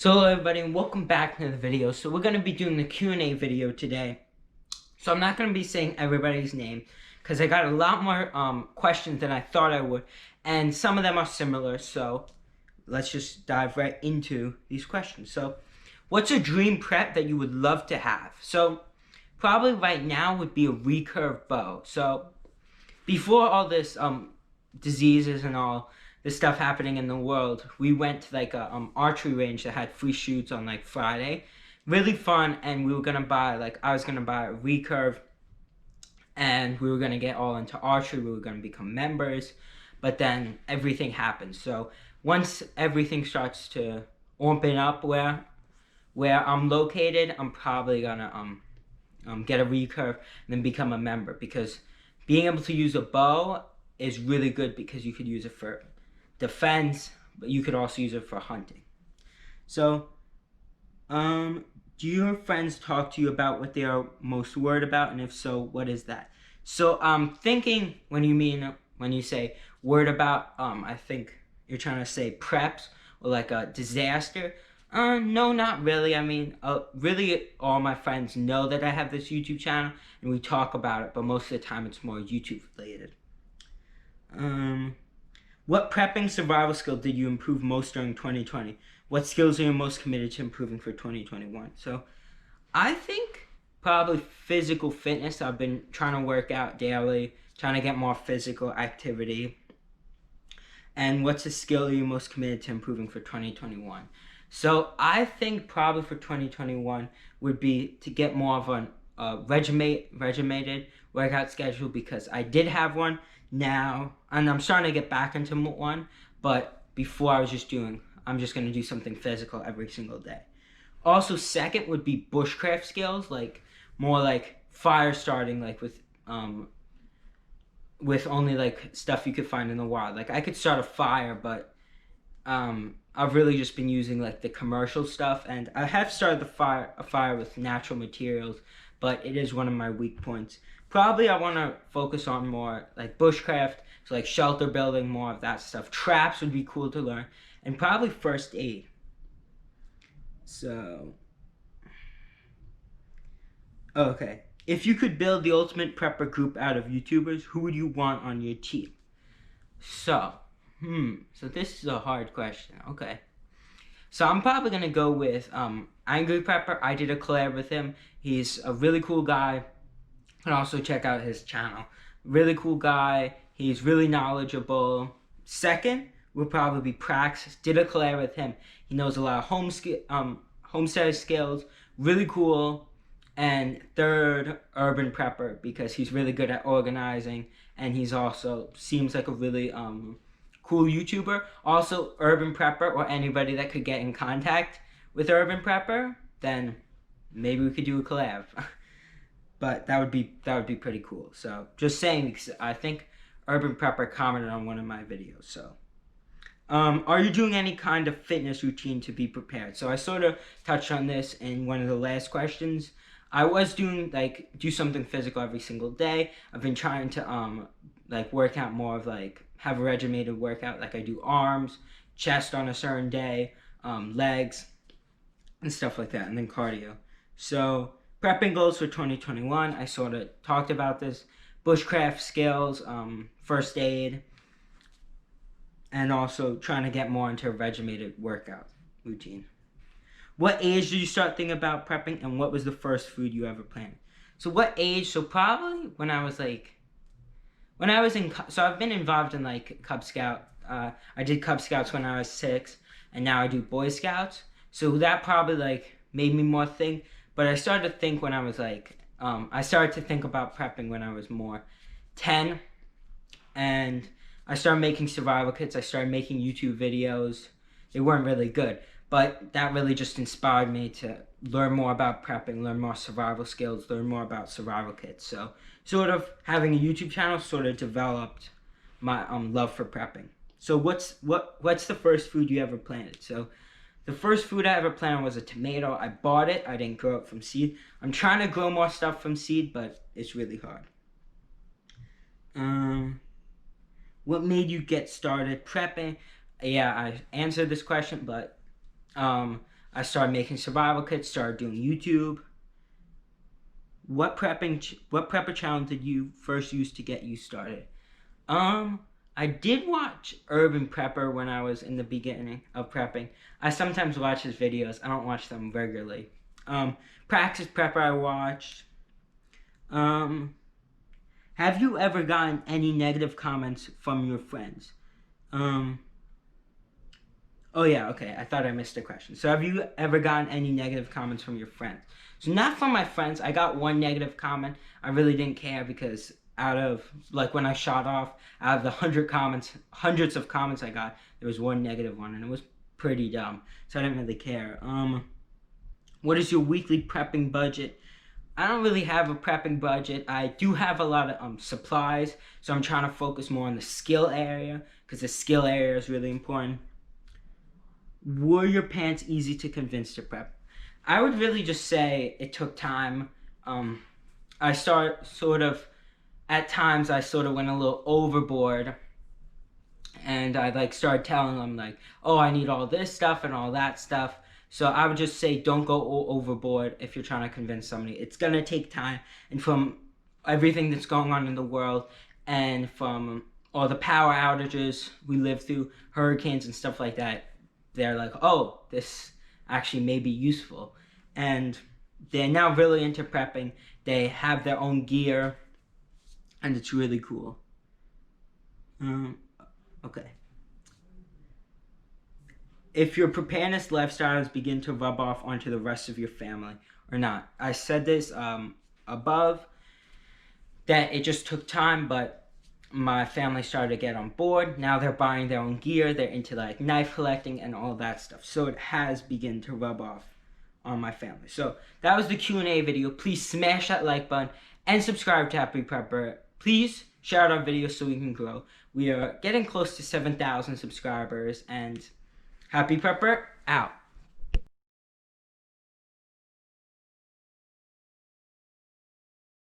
So hello everybody and welcome back to the video. So we're going to be doing the Q&A video today. So I'm not going to be saying everybody's name because I got a lot more questions than I thought I would, and some of them are similar. So let's just dive right into these questions. So what's a dream prep that you would love to have? So probably right now would be a recurve bow. So before all this diseases and all this stuff happening in the world, we went to like a archery range that had free shoots on like Friday. Really fun, and we were gonna buy I was gonna buy a recurve, and we were gonna get all into archery. We were gonna become members, but then everything happened. So once everything starts to open up where I'm located, I'm probably gonna get a recurve and then become a member, because being able to use a bow is really good because you could use it for defense, but you could also use it for hunting. So, do your friends talk to you about what they are most worried about, and if so, what is that? So, I'm thinking when you say worried about, I think you're trying to say preps or like a disaster. No, not really. I mean, really, all my friends know that I have this YouTube channel, and we talk about it, but most of the time it's more YouTube related. What prepping survival skill did you improve most during 2020? What skills are you most committed to improving for 2021? So, I think probably physical fitness. I've been trying to work out daily, trying to get more physical activity. And what's a skill are you most committed to improving for 2021? So I think probably for 2021 would be to get more of an regimented workout schedule, because I did have one now, and I'm starting to get back into one, but before I'm just going to do something physical every single day. Also, second would be bushcraft skills, like more like fire starting, like with only like stuff you could find in the wild. Like I could start a fire, but I've really just been using like the commercial stuff, and I have started a fire with natural materials, but it is one of my weak points. Probably I want to focus on more like bushcraft, so like shelter building, more of that stuff. Traps would be cool to learn, and probably first aid. So, okay. If you could build the ultimate prepper group out of YouTubers, who would you want on your team? So, so this is a hard question. Okay. So I'm probably gonna go with Angry Prepper. I did a collab with him. He's a really cool guy. You can also check out his channel. Really cool guy. He's really knowledgeable. Second would probably be Prax. Did a collab with him. He knows a lot of homestead skills. Really cool. And third, Urban Prepper, because he's really good at organizing, and he's also seems like a really cool YouTuber. Also, Urban Prepper, or anybody that could get in contact with Urban Prepper, then maybe we could do a collab. But that would be pretty cool. So just saying, because I think Urban Prepper commented on one of my videos. So, are you doing any kind of fitness routine to be prepared? So I sort of touched on this in one of the last questions. I was doing do something physical every single day. I've been trying to work out more of have a regimented workout. Like I do arms, chest on a certain day, legs, and stuff like that, and then cardio. So prepping goals for 2021, I sort of talked about this. Bushcraft skills, first aid, and also trying to get more into a regimented workout routine. What age did you start thinking about prepping, and what was the first food you ever planned? So what age? So probably when I was so I've been involved in Cub Scout. I did Cub Scouts when I was 6, and now I do Boy Scouts. So that probably made me more think. But I started to think when I was I started to think about prepping when I was more 10, and I started making survival kits. I started making YouTube videos. They weren't really good, but that really just inspired me to learn more about prepping, learn more survival skills, learn more about survival kits. So sort of having a YouTube channel sort of developed my love for prepping. So what's the first food you ever planted? So the first food I ever planted was a tomato. I bought it. I didn't grow it from seed. I'm trying to grow more stuff from seed, but it's really hard. What made you get started prepping? Yeah, I answered this question, but I started making survival kits, started doing YouTube. What prepper channel did you first use to get you started? I did watch Urban Prepper when I was in the beginning of prepping. I sometimes watch his videos. I don't watch them regularly. Praxis Prepper I watched. Have you ever gotten any negative comments from your friends? Oh yeah, okay, I thought I missed a question. So have you ever gotten any negative comments from your friends? So not from my friends. I got one negative comment. I really didn't care because out of, like, when I shot off, out of the hundreds of comments I got, there was one negative one, and it was pretty dumb. So I didn't really care. What is your weekly prepping budget? I don't really have a prepping budget. I do have a lot of supplies, so I'm trying to focus more on the skill area because the skill area is really important. Were your parents easy to convince to prep? I would really just say it took time. At times I sort of went a little overboard, and I like started telling them like, oh, I need all this stuff and all that stuff. So I would just say don't go overboard if you're trying to convince somebody. It's gonna take time, and from everything that's going on in the world, and from all the power outages we live through, hurricanes and stuff like that, they're like, oh, this actually may be useful. And they're now really into prepping. They have their own gear, and it's really cool. Okay. If your preparedness lifestyles begin to rub off onto the rest of your family or not. I said this above, that it just took time, but my family started to get on board. Now they're buying their own gear. They're into like knife collecting and all that stuff. So it has begun to rub off on my family. So that was the Q&A video. Please smash that like button and subscribe to Happy Prepper. Please share our videos so we can grow. We are getting close to 7,000 subscribers, and Happy Prepper out.